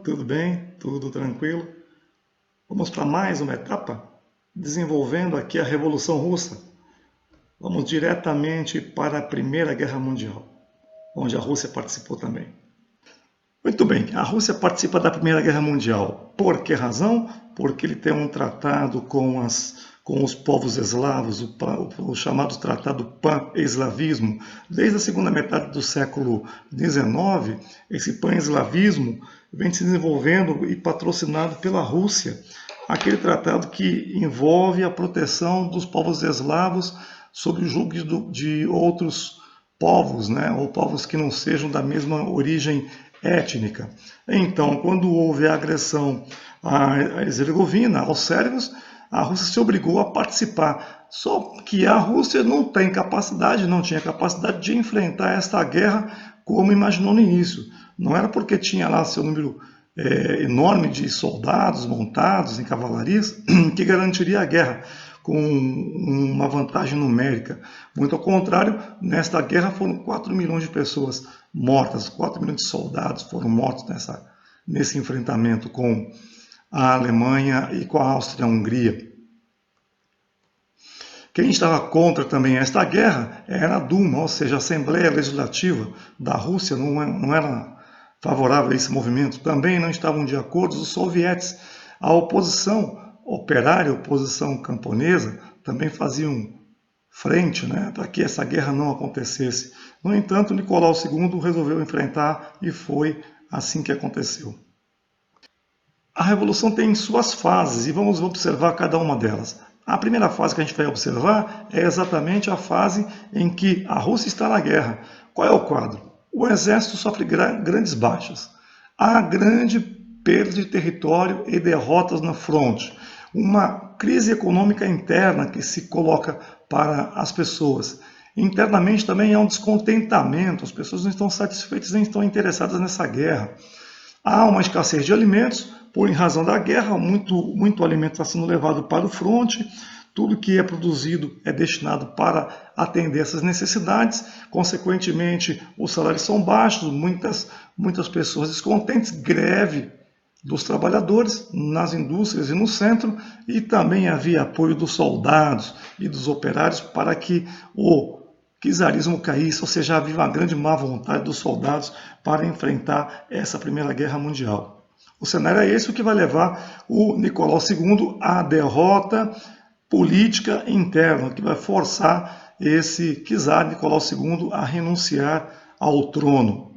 tudo bem? Tudo tranquilo? Vamos para mais uma etapa, desenvolvendo aqui a Revolução Russa. Vamos diretamente para a Primeira Guerra Mundial, onde a Rússia participou também. Muito bem, a Rússia participa da Primeira Guerra Mundial. Por que razão? Porque ele tem um tratado com os povos eslavos, o chamado Tratado Pan-Eslavismo. Desde a segunda metade do século XIX, esse pan-eslavismo vem se desenvolvendo e patrocinado pela Rússia. Aquele tratado que envolve a proteção dos povos eslavos sob o jugo de outros povos, ou povos que não sejam da mesma origem étnica. Então, quando houve a agressão à Herzegovina, aos sérvios, a Rússia se obrigou a participar. Só que a Rússia não tinha capacidade de enfrentar esta guerra como imaginou no início. Não era porque tinha lá seu número enorme de soldados montados em cavalarias que garantiria a guerra com uma vantagem numérica. Muito ao contrário, nesta guerra foram 4 milhões de pessoas mortas, 4 milhões de soldados foram mortos nesse enfrentamento com a Alemanha e com a Áustria-Hungria. Quem estava contra também esta guerra era a Duma, ou seja, a Assembleia Legislativa da Rússia, não era favorável a esse movimento. Também não estavam de acordo os sovietes. A oposição operária, a oposição camponesa, também faziam frente para que essa guerra não acontecesse. No entanto, Nicolau II resolveu enfrentar e foi assim que aconteceu. A Revolução tem suas fases e vamos observar cada uma delas. A primeira fase que a gente vai observar é exatamente a fase em que a Rússia está na guerra. Qual é o quadro? O exército sofre grandes baixas. Há grande perda de território e derrotas na fronte. Uma crise econômica interna que se coloca para as pessoas. Internamente também há um descontentamento, as pessoas não estão satisfeitas nem estão interessadas nessa guerra. Há uma escassez de alimentos, por razão da guerra, muito alimento está sendo levado para o fronte, tudo que é produzido é destinado para atender essas necessidades, consequentemente os salários são baixos, muitas pessoas descontentes, greve dos trabalhadores nas indústrias e no centro, e também havia apoio dos soldados e dos operários para que o czarismo caísse, ou seja, havia uma grande má vontade dos soldados para enfrentar essa Primeira Guerra Mundial. O cenário é esse o que vai levar o Nicolau II à derrota política interna, que vai forçar esse czar Nicolau II a renunciar ao trono.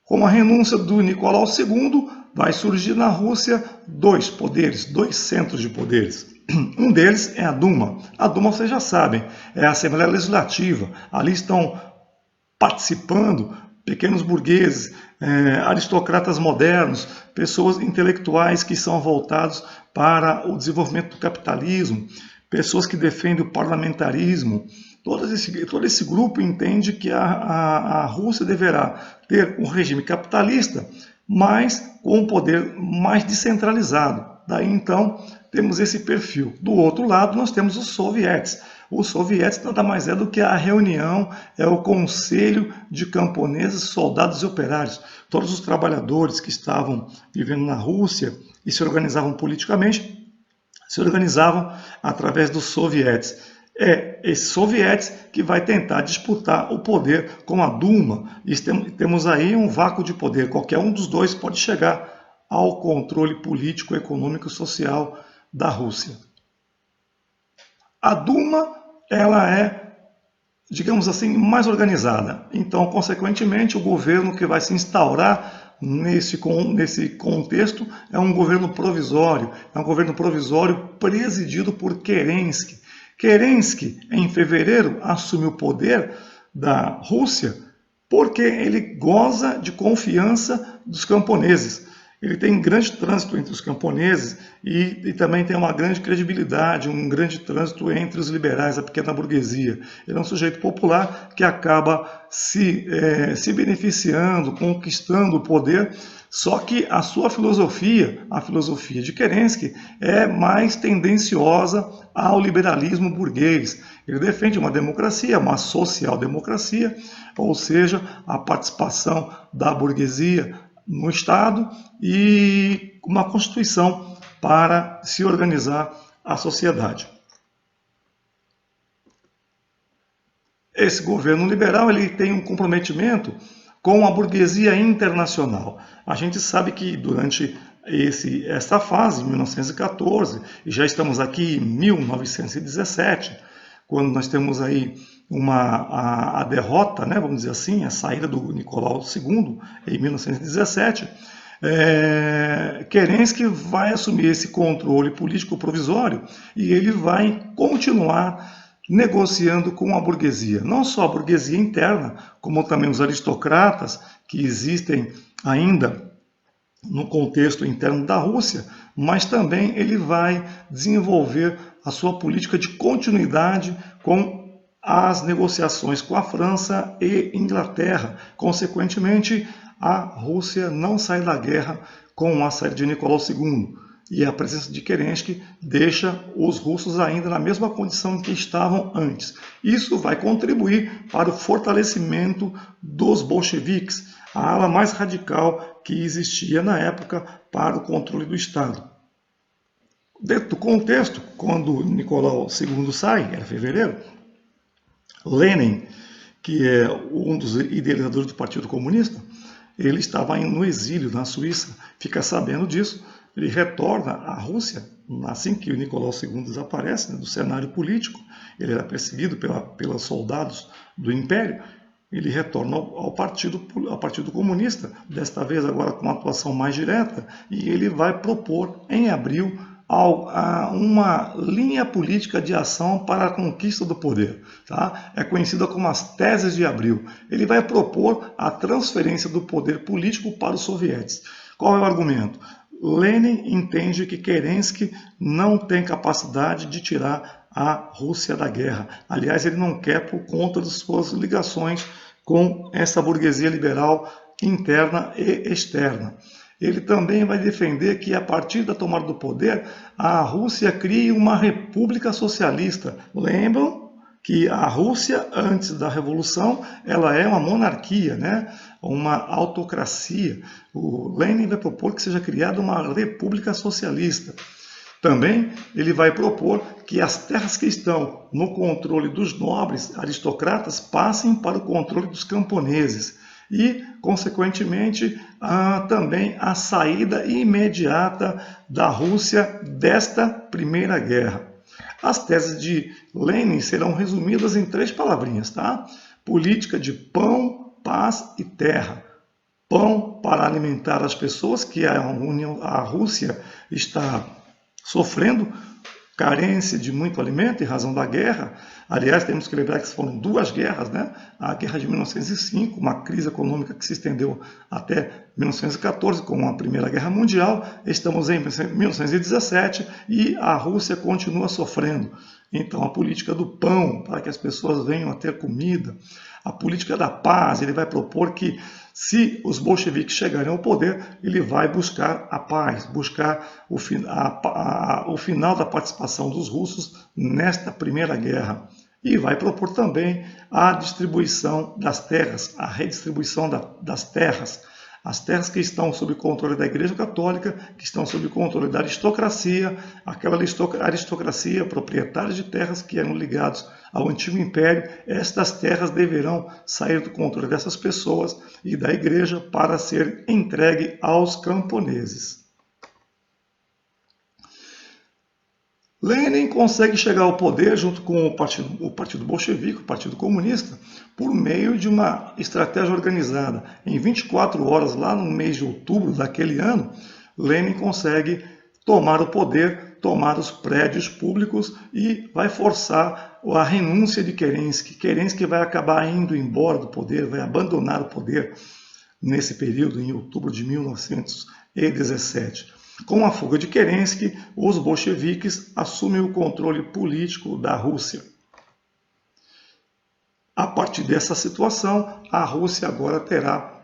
Com a renúncia do Nicolau II, vai surgir na Rússia dois poderes, dois centros de poderes. Um deles é a Duma. A Duma, vocês já sabem, é a Assembleia Legislativa. Ali estão participando pequenos burgueses, aristocratas modernos, pessoas intelectuais que são voltados para o desenvolvimento do capitalismo, pessoas que defendem o parlamentarismo. Todo esse grupo entende que a Rússia deverá ter um regime capitalista, mas com um poder mais descentralizado. Daí, então, temos esse perfil. Do outro lado, nós temos os sovietes. Os sovietes nada mais é do que a reunião, é o conselho de camponeses, soldados e operários. Todos os trabalhadores que estavam vivendo na Rússia e se organizavam politicamente, se organizavam através dos sovietes. É esse sovietes que vai tentar disputar o poder com a Duma. E temos aí um vácuo de poder. Qualquer um dos dois pode chegar ao controle político, econômico e social da Rússia. A Duma, ela é, digamos assim, mais organizada. Então, consequentemente, o governo que vai se instaurar nesse contexto é um governo provisório. É um governo provisório presidido por Kerensky. Kerensky, em fevereiro, assume o poder da Rússia porque ele goza de confiança dos camponeses. Ele tem grande trânsito entre os camponeses e também tem uma grande credibilidade, um grande trânsito entre os liberais, a pequena burguesia. Ele é um sujeito popular que acaba se beneficiando, conquistando o poder, só que a sua filosofia, a filosofia de Kerensky, é mais tendenciosa ao liberalismo burguês. Ele defende uma democracia, uma social-democracia, ou seja, a participação da burguesia no Estado e uma Constituição para se organizar a sociedade. Esse governo liberal ele tem um comprometimento com a burguesia internacional. A gente sabe que durante essa fase, 1914, e já estamos aqui em 1917, quando nós temos aí a derrota, né, vamos dizer assim, a saída do Nicolau II em 1917, Kerensky vai assumir esse controle político provisório e ele vai continuar negociando com a burguesia, não só a burguesia interna, como também os aristocratas que existem ainda no contexto interno da Rússia, mas também ele vai desenvolver a sua política de continuidade com as negociações com a França e Inglaterra. Consequentemente, a Rússia não sai da guerra com a saída de Nicolau II. E a presença de Kerensky deixa os russos ainda na mesma condição em que estavam antes. Isso vai contribuir para o fortalecimento dos bolcheviques, a ala mais radical que existia na época para o controle do Estado. Dentro do contexto, quando Nicolau II sai, era fevereiro, Lenin, que é um dos idealizadores do Partido Comunista, ele estava no exílio na Suíça, fica sabendo disso, ele retorna à Rússia, assim que o Nicolau II desaparece, né, do cenário político, ele era perseguido pelos soldados do Império, ele retorna ao Partido Comunista, desta vez agora com uma atuação mais direta, e ele vai propor em abril uma linha política de ação para a conquista do poder. Tá? É conhecida como as Teses de Abril. Ele vai propor a transferência do poder político para os sovietes. Qual é o argumento? Lenin entende que Kerensky não tem capacidade de tirar a Rússia da guerra. Aliás, ele não quer por conta de suas ligações com essa burguesia liberal interna e externa. Ele também vai defender que, a partir da tomada do poder, a Rússia crie uma república socialista. Lembram que a Rússia, antes da Revolução, ela é uma monarquia, né? Uma autocracia. O Lenin vai propor que seja criada uma república socialista. Também ele vai propor que as terras que estão no controle dos nobres aristocratas passem para o controle dos camponeses. E, consequentemente, também a saída imediata da Rússia desta Primeira Guerra. As teses de Lenin serão resumidas em 3 palavrinhas, tá? Política de pão, paz e terra. Pão para alimentar as pessoas, que a Rússia está sofrendo carência de muito alimento em razão da guerra. Aliás, temos que lembrar que foram 2 guerras, né? A guerra de 1905, uma crise econômica que se estendeu até 1914, com a Primeira Guerra Mundial. Estamos em 1917 e a Rússia continua sofrendo. Então, a política do pão, para que as pessoas venham a ter comida. A política da paz, ele vai propor que, se os bolcheviques chegarem ao poder, ele vai buscar a paz, buscar o final da participação dos russos nesta Primeira Guerra. E vai propor também a distribuição das terras, a redistribuição das terras. As terras que estão sob controle da Igreja Católica, que estão sob controle da aristocracia, aquela aristocracia, proprietários de terras que eram ligados ao Antigo Império, estas terras deverão sair do controle dessas pessoas e da Igreja para ser entregue aos camponeses. Lenin consegue chegar ao poder junto com o Partido Bolchevique, o Partido Comunista, por meio de uma estratégia organizada. Em 24 horas, lá no mês de outubro daquele ano, Lenin consegue tomar o poder, tomar os prédios públicos e vai forçar a renúncia de Kerensky. Kerensky vai acabar indo embora do poder, vai abandonar o poder nesse período, em outubro de 1917. Com a fuga de Kerensky, os bolcheviques assumem o controle político da Rússia. A partir dessa situação, a Rússia agora terá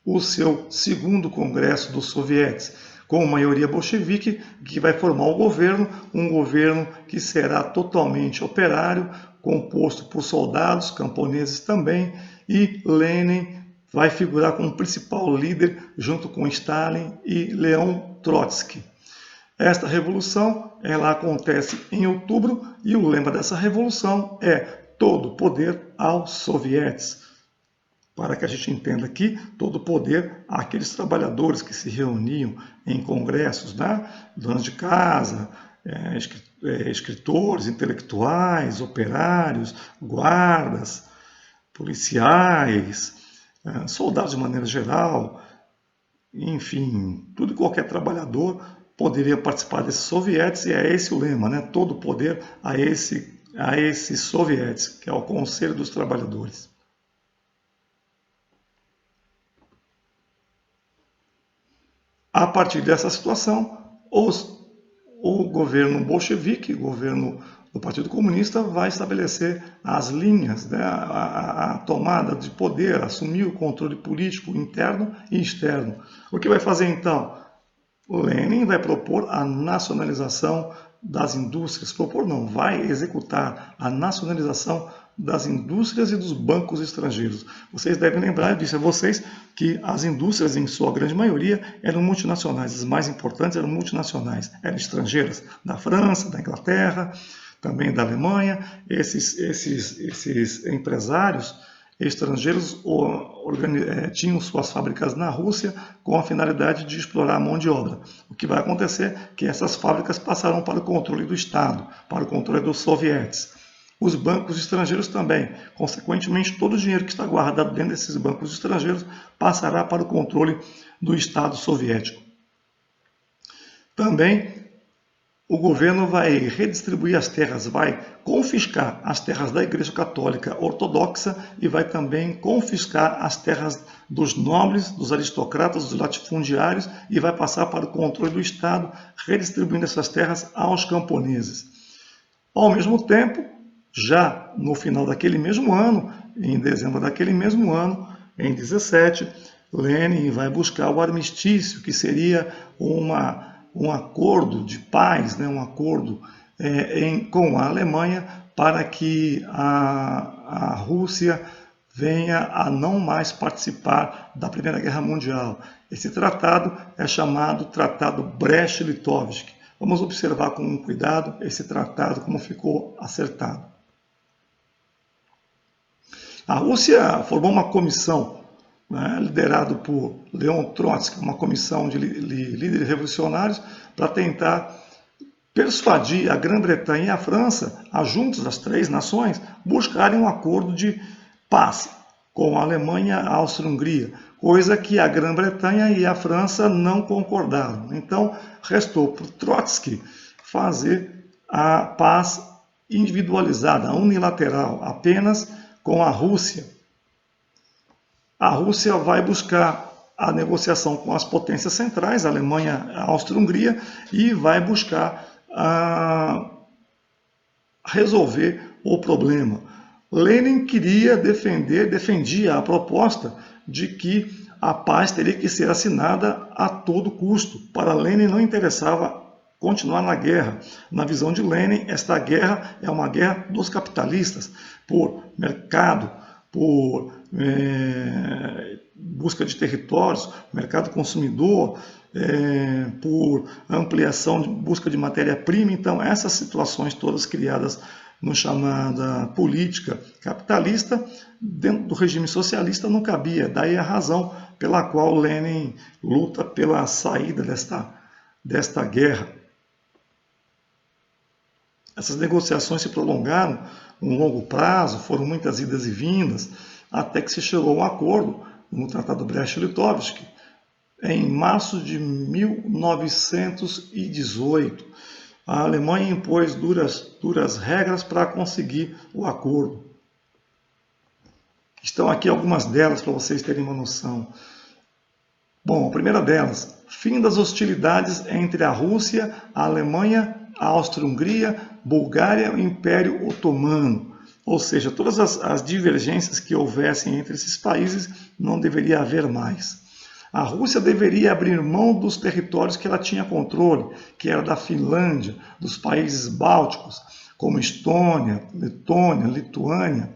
o seu segundo congresso dos sovietes, com maioria bolchevique, que vai formar um governo que será totalmente operário, composto por soldados, camponeses também, e Lenin vai figurar como principal líder junto com Stalin e Leon Trotsky. Esta revolução, ela acontece em outubro e o lema dessa revolução é todo poder aos sovietes. Para que a gente entenda aqui, todo poder àqueles trabalhadores que se reuniam em congressos, né? Donos de casa, escritores, intelectuais, operários, guardas, policiais, soldados de maneira geral, enfim, tudo e qualquer trabalhador poderia participar desses sovietes, e é esse o lema, né? Todo poder a esses sovietes, que é o Conselho dos Trabalhadores. A partir dessa situação, o governo bolchevique, o governo do Partido Comunista, vai estabelecer as linhas, né, a tomada de poder, assumir o controle político interno e externo. O que vai fazer então? O Lenin vai propor a nacionalização das indústrias, vai executar a nacionalização das indústrias e dos bancos estrangeiros. Vocês devem lembrar, eu disse a vocês, que as indústrias, em sua grande maioria, eram multinacionais. As mais importantes eram multinacionais, eram estrangeiras, da França, da Inglaterra, também da Alemanha. Esses empresários estrangeiros tinham suas fábricas na Rússia com a finalidade de explorar a mão de obra. O que vai acontecer é que essas fábricas passarão para o controle do Estado, para o controle dos sovietes. Os bancos estrangeiros também. Consequentemente, todo o dinheiro que está guardado dentro desses bancos estrangeiros passará para o controle do Estado soviético. Também o governo vai redistribuir as terras, vai confiscar as terras da Igreja Católica Ortodoxa e vai também confiscar as terras dos nobres, dos aristocratas, dos latifundiários e vai passar para o controle do Estado, redistribuindo essas terras aos camponeses. Ao mesmo tempo, já no final daquele mesmo ano, em dezembro daquele mesmo ano, em 17, Lenin vai buscar o armistício, que seria um acordo de paz, né, um acordo com a Alemanha para que a Rússia venha a não mais participar da Primeira Guerra Mundial. Esse tratado é chamado Tratado Brest-Litovsk. Vamos observar com cuidado esse tratado, como ficou acertado. A Rússia formou uma comissão, né, liderada por Leon Trotsky, uma comissão de líderes revolucionários, para tentar persuadir a Grã-Bretanha e a França, juntos as três nações, buscarem um acordo de paz com a Alemanha e a Áustria-Hungria, coisa que a Grã-Bretanha e a França não concordaram. Então, restou para Trotsky fazer a paz individualizada, unilateral, apenas com a Rússia. A Rússia vai buscar a negociação com as potências centrais, a Alemanha, a Áustria-Hungria, e vai buscar resolver o problema. Lenin defendia a proposta de que a paz teria que ser assinada a todo custo. Para Lenin não interessava continuar na guerra. Na visão de Lenin, esta guerra é uma guerra dos capitalistas, por mercado, por busca de territórios, mercado consumidor, por ampliação de busca de matéria-prima. Então, essas situações todas criadas no chamada política capitalista, dentro do regime socialista não cabia. Daí a razão pela qual Lenin luta pela saída desta guerra. Essas negociações se prolongaram um longo prazo, foram muitas idas e vindas, até que se chegou a um acordo no Tratado Brest-Litovsk, em março de 1918. A Alemanha impôs duras regras para conseguir o acordo. Estão aqui algumas delas para vocês terem uma noção. Bom, a primeira delas, fim das hostilidades entre a Rússia, a Alemanha, a Áustria-Hungria, Bulgária e o Império Otomano. Ou seja, todas as divergências que houvessem entre esses países não deveria haver mais. A Rússia deveria abrir mão dos territórios que ela tinha controle, que era da Finlândia, dos países bálticos, como Estônia, Letônia, Lituânia.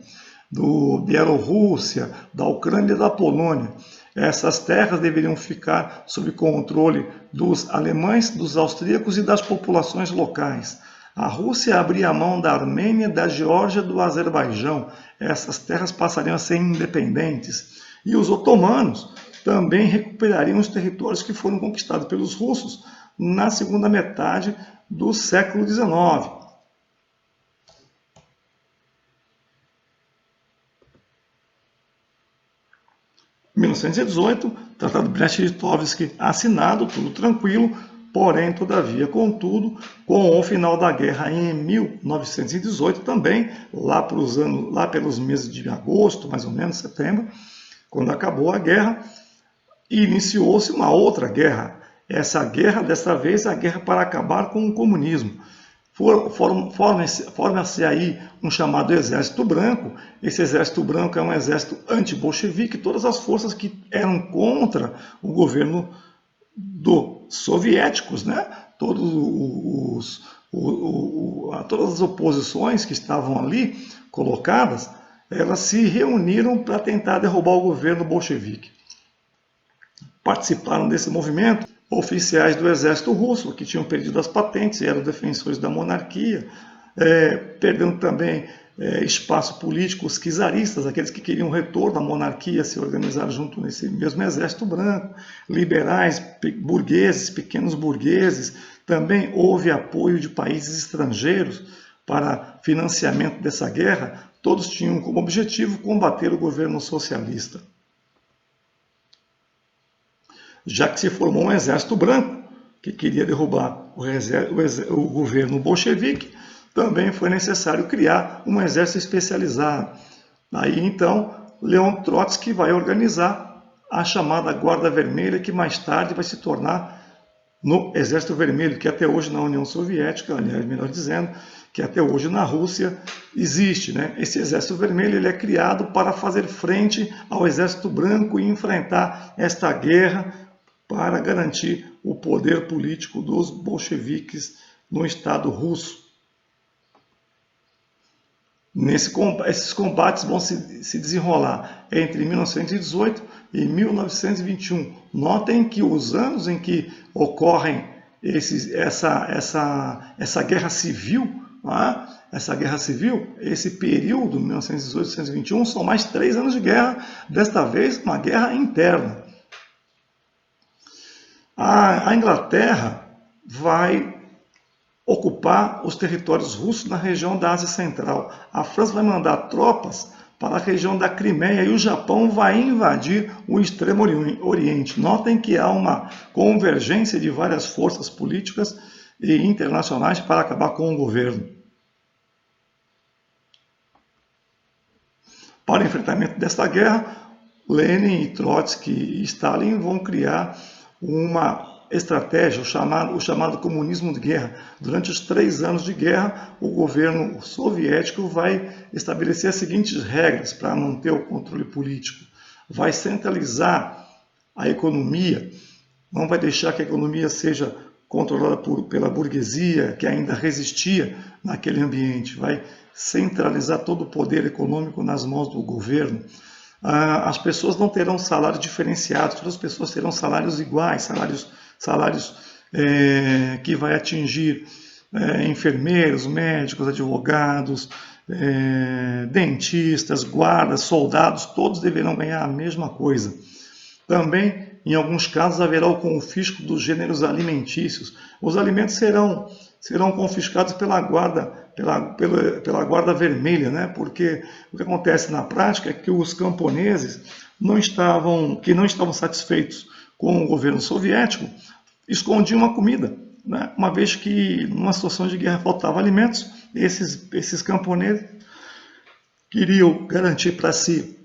do Bielorrússia, da Ucrânia e da Polônia. Essas terras deveriam ficar sob controle dos alemães, dos austríacos e das populações locais. A Rússia abria mão da Armênia, da Geórgia e do Azerbaijão. Essas terras passariam a ser independentes. E os otomanos também recuperariam os territórios que foram conquistados pelos russos na segunda metade do século XIX. Em 1918, Tratado Brest-Litovsk assinado, tudo tranquilo, porém, todavia, contudo, com o final da guerra em 1918 também, lá pelos meses de agosto, mais ou menos, setembro, quando acabou a guerra, iniciou-se uma outra guerra. Essa guerra, desta vez, é a guerra para acabar com o comunismo. Forma-se aí um chamado Exército Branco. Esse Exército Branco é um exército anti-bolchevique. Todas as forças que eram contra o governo dos soviéticos, né? Todas as oposições que estavam ali colocadas, elas se reuniram para tentar derrubar o governo bolchevique. Participaram desse movimento oficiais do exército russo, que tinham perdido as patentes e eram defensores da monarquia, perdendo também espaço político os czaristas, aqueles que queriam o retorno à monarquia, se organizaram junto nesse mesmo exército branco, liberais, burgueses, pequenos burgueses. Também houve apoio de países estrangeiros para financiamento dessa guerra. Todos tinham como objetivo combater o governo socialista. Já que se formou um exército branco que queria derrubar o governo bolchevique, também foi necessário criar um exército especializado. Aí então, Leon Trotsky vai organizar a chamada Guarda Vermelha, que mais tarde vai se tornar no Exército Vermelho, que até hoje na União Soviética, aliás, melhor dizendo, que até hoje na Rússia existe, né? Esse Exército Vermelho ele é criado para fazer frente ao Exército Branco e enfrentar esta guerra para garantir o poder político dos bolcheviques no Estado russo. Esses combates vão se desenrolar entre 1918 e 1921. Notem que os anos em que ocorrem essa guerra civil, esse período, 1918 e 1921, são mais 3 anos de guerra, desta vez uma guerra interna. A Inglaterra vai ocupar os territórios russos na região da Ásia Central. A França vai mandar tropas para a região da Crimeia e o Japão vai invadir o Extremo Oriente. Notem que há uma convergência de várias forças políticas e internacionais para acabar com o governo. Para o enfrentamento desta guerra, Lenin, Trotsky e Stalin vão criar uma estratégia, o chamado comunismo de guerra. Durante os 3 anos de guerra, o governo soviético vai estabelecer as seguintes regras para manter o controle político. Vai centralizar a economia, não vai deixar que a economia seja controlada pela burguesia, que ainda resistia naquele ambiente. Vai centralizar todo o poder econômico nas mãos do governo. As pessoas não terão salários diferenciados, todas as pessoas terão salários iguais, salários que vai atingir enfermeiros, médicos, advogados, dentistas, guardas, soldados, todos deverão ganhar a mesma coisa. Também, em alguns casos, haverá o confisco dos gêneros alimentícios. Os alimentos serão confiscados pela guarda vermelha, né? Porque o que acontece na prática é que os camponeses que não estavam satisfeitos com o governo soviético escondiam a comida, né? Uma vez que numa situação de guerra faltava alimentos, esses camponeses queriam garantir para si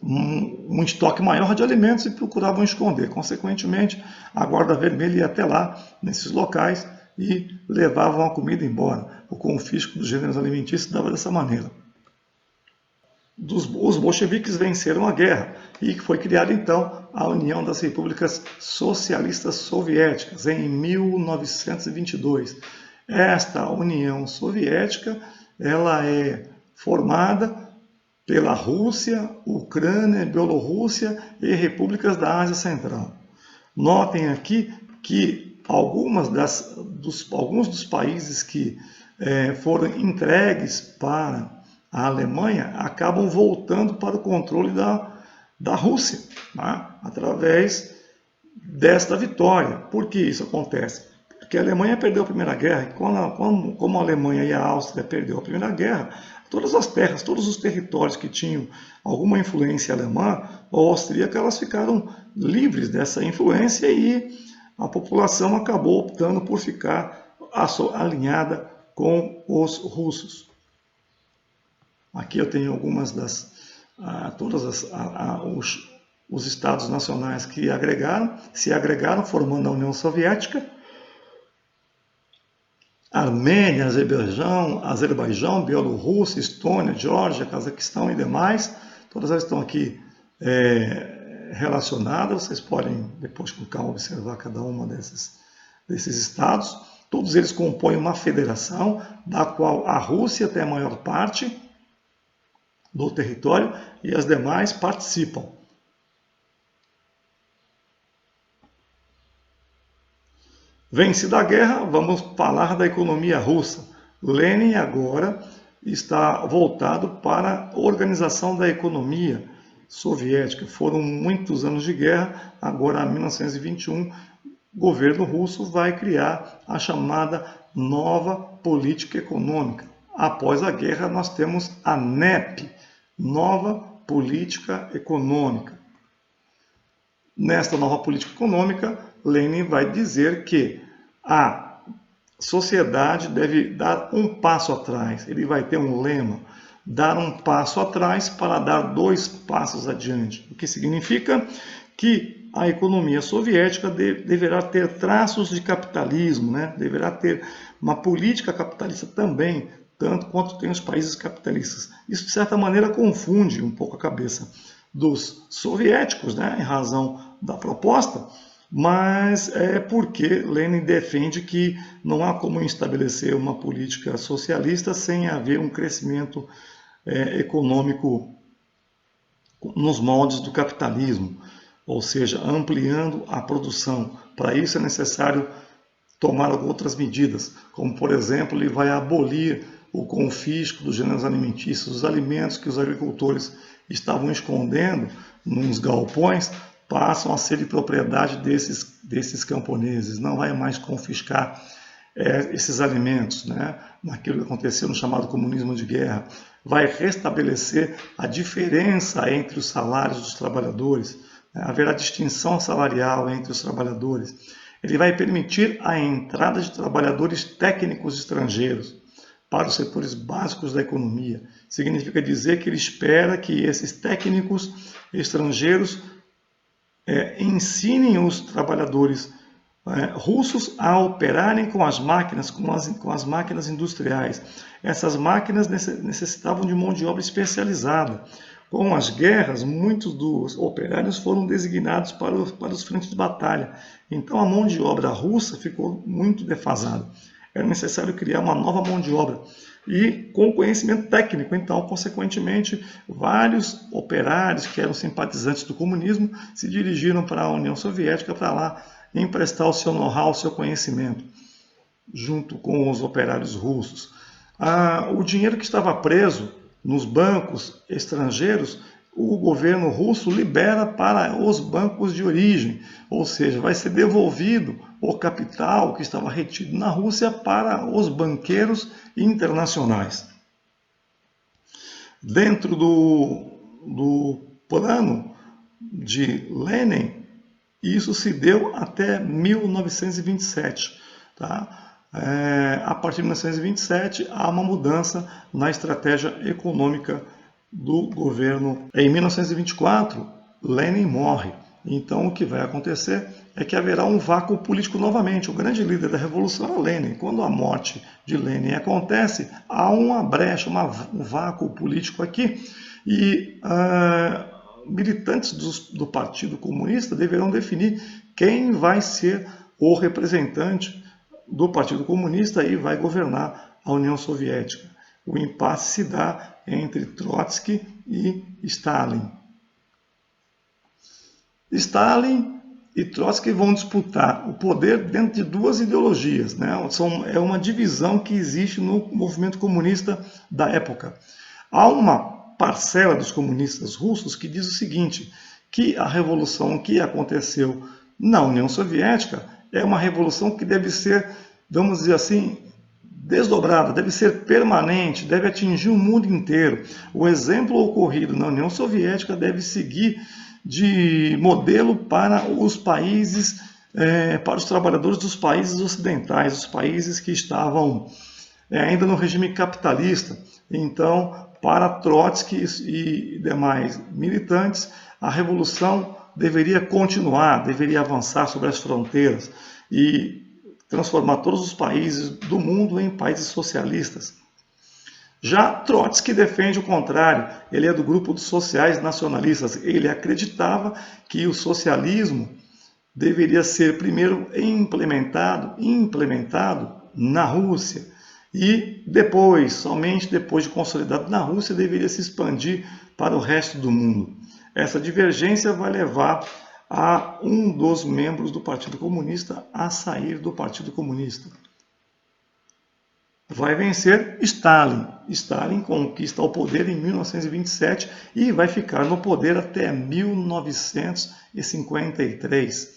um estoque maior de alimentos e procuravam esconder. Consequentemente, a Guarda Vermelha ia até lá, nesses locais, e levavam a comida embora. O confisco dos gêneros alimentícios dava dessa maneira. Os bolcheviques venceram a guerra e foi criada então a União das Repúblicas Socialistas Soviéticas em 1922. Esta União Soviética ela é formada pela Rússia, Ucrânia, Bielorrússia e repúblicas da Ásia Central. Notem aqui que alguns dos países que foram entregues para a Alemanha acabam voltando para o controle da Rússia, tá? Através desta vitória. Por que isso acontece? Porque a Alemanha perdeu a Primeira Guerra, e como a Alemanha e a Áustria perdeu a Primeira Guerra, todas as terras, todos os territórios que tinham alguma influência alemã ou austríaca, elas ficaram livres dessa influência e a população acabou optando por ficar alinhada com os russos. Aqui eu tenho algumas os estados nacionais que se agregaram, formando a União Soviética. Armênia, Azerbaijão, Bielorrússia, Estônia, Geórgia, Cazaquistão e demais. Todas elas estão aqui relacionadas. Vocês podem, depois com calma, observar cada uma desses estados. Todos eles compõem uma federação, da qual a Rússia tem a maior parte do território e as demais participam. Vencida a guerra, vamos falar da economia russa. Lenin agora está voltado para a organização da economia soviética. Foram muitos anos de guerra, agora em 1921, o governo russo vai criar a chamada nova política econômica. Após a guerra, nós temos a NEP, Nova Política Econômica. Nesta nova política econômica, Lenin vai dizer que a sociedade deve dar um passo atrás. Ele vai ter um lema: dar um passo atrás para dar 2 passos adiante. O que significa que a economia soviética deverá ter traços de capitalismo, né? Deverá ter uma política capitalista também, tanto quanto tem os países capitalistas. Isso, de certa maneira, confunde um pouco a cabeça dos soviéticos, né? Em razão da proposta, mas é porque Lenin defende que não há como estabelecer uma política socialista sem haver um crescimento econômico nos moldes do capitalismo, ou seja, ampliando a produção. Para isso é necessário tomar outras medidas, como, por exemplo, ele vai abolir o confisco dos gêneros alimentícios, os alimentos que os agricultores estavam escondendo nos galpões, passam a ser de propriedade desses camponeses. Não vai mais confiscar esses alimentos, né? Naquilo que aconteceu no chamado comunismo de guerra. Vai restabelecer a diferença entre os salários dos trabalhadores, né? Haverá distinção salarial entre os trabalhadores. Ele vai permitir a entrada de trabalhadores técnicos estrangeiros para os setores básicos da economia. Significa dizer que ele espera que esses técnicos estrangeiros ensinem os trabalhadores russos a operarem com as máquinas, com as máquinas industriais. Essas máquinas necessitavam de mão de obra especializada. Com as guerras, muitos dos operários foram designados para os frentes de batalha. Então a mão de obra russa ficou muito defasada. Era necessário criar uma nova mão de obra. E com conhecimento técnico, então, consequentemente, vários operários que eram simpatizantes do comunismo se dirigiram para a União Soviética para lá emprestar o seu know-how, o seu conhecimento, junto com os operários russos. O dinheiro que estava preso nos bancos estrangeiros, o governo russo libera para os bancos de origem, ou seja, vai ser devolvido o capital que estava retido na Rússia para os banqueiros internacionais. Dentro do plano de Lenin, isso se deu até 1927. Tá? A partir de 1927, há uma mudança na estratégia econômica do governo. Em 1924, Lenin morre. Então, o que vai acontecer é que haverá um vácuo político novamente. O grande líder da revolução era Lenin. Quando a morte de Lenin acontece, há uma brecha, um vácuo político aqui. E militantes do Partido Comunista deverão definir quem vai ser o representante do Partido Comunista e vai governar a União Soviética. o impasse se dá entre Trotsky e Stalin. Stalin e Trotsky vão disputar o poder dentro de duas ideologias, né? É uma divisão que existe no movimento comunista da época. Há uma parcela dos comunistas russos que diz o seguinte, que a revolução que aconteceu na União Soviética é uma revolução que deve ser, vamos dizer assim, desdobrada, deve ser permanente, deve atingir o mundo inteiro. O exemplo ocorrido na União Soviética deve seguir de modelo para os países, para os trabalhadores dos países ocidentais, os países que estavam ainda no regime capitalista. Então, para Trotsky e demais militantes, a revolução deveria continuar, deveria avançar sobre as fronteiras e transformar todos os países do mundo em países socialistas. Já Trotsky defende o contrário, ele é do grupo dos sociais nacionalistas. Ele acreditava que o socialismo deveria ser primeiro implementado na Rússia e depois, somente depois de consolidado na Rússia, deveria se expandir para o resto do mundo. Essa divergência vai levar a um dos membros do Partido Comunista a sair do Partido Comunista. Vai vencer Stalin. Stalin conquista o poder em 1927 e vai ficar no poder até 1953.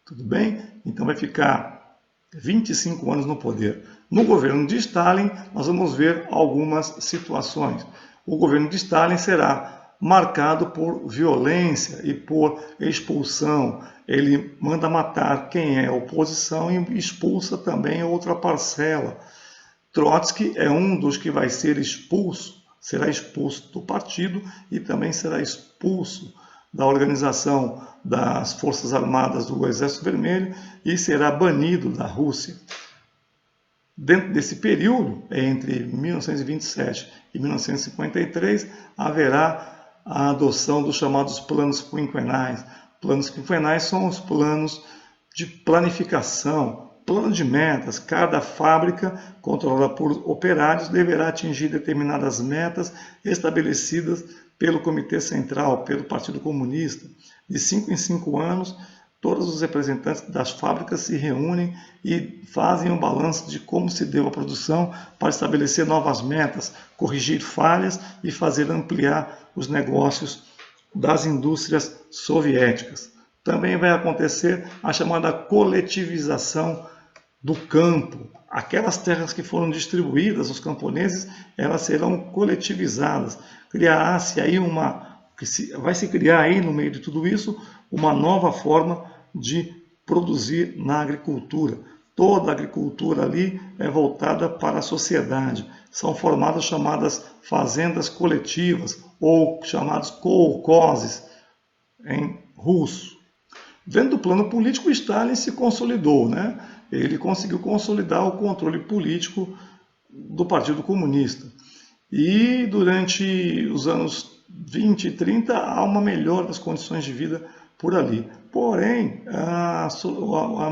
Tudo bem? Então vai ficar 25 anos no poder. No governo de Stalin, nós vamos ver algumas situações. O governo de Stalin será marcado por violência e por expulsão. Ele manda matar quem é oposição e expulsa também outra parcela. Trotsky é um dos que vai ser expulso, será expulso do partido e também será expulso da organização das Forças Armadas do Exército Vermelho e será banido da Rússia. Dentro desse período, entre 1927 e 1953, haverá a adoção dos chamados planos quinquenais. Planos quinquenais são os planos de planificação, plano de metas. Cada fábrica, controlada por operários, deverá atingir determinadas metas estabelecidas pelo Comitê Central, pelo Partido Comunista. De 5 em 5 anos, todos os representantes das fábricas se reúnem e fazem um balanço de como se deu a produção para estabelecer novas metas, corrigir falhas e fazer ampliar os negócios das indústrias soviéticas. Também vai acontecer a chamada coletivização do campo. Aquelas terras que foram distribuídas aos camponeses, elas serão coletivizadas. Criará-se aí vai se criar aí no meio de tudo isso uma nova forma de produzir na agricultura. Toda a agricultura ali é voltada para a sociedade. São formadas chamadas fazendas coletivas ou chamados kolkhozes em russo. Dentro do plano político, Stalin se consolidou, né? Ele conseguiu consolidar o controle político do Partido Comunista. E durante os anos 20 e 30 há uma melhora das condições de vida por ali. Porém, a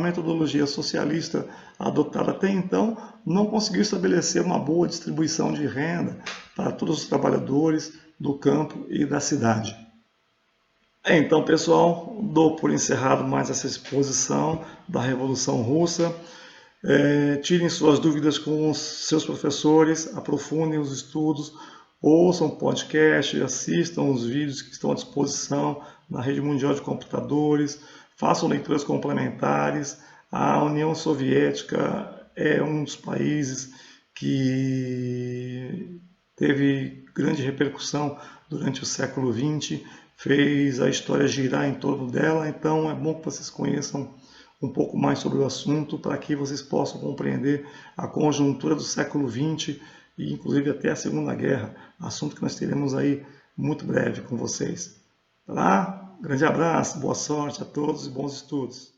metodologia socialista adotada até então não conseguiu estabelecer uma boa distribuição de renda para todos os trabalhadores do campo e da cidade. Então, pessoal, dou por encerrado mais essa exposição da Revolução Russa. Tirem suas dúvidas com os seus professores, aprofundem os estudos, ouçam podcast, assistam os vídeos que estão à disposição na Rede Mundial de Computadores, façam leituras complementares. A União Soviética é um dos países que teve grande repercussão durante o século XX, fez a história girar em torno dela, então é bom que vocês conheçam um pouco mais sobre o assunto para que vocês possam compreender a conjuntura do século XX e inclusive até a Segunda Guerra, assunto que nós teremos aí muito breve com vocês. Tá lá? Grande abraço, boa sorte a todos e bons estudos.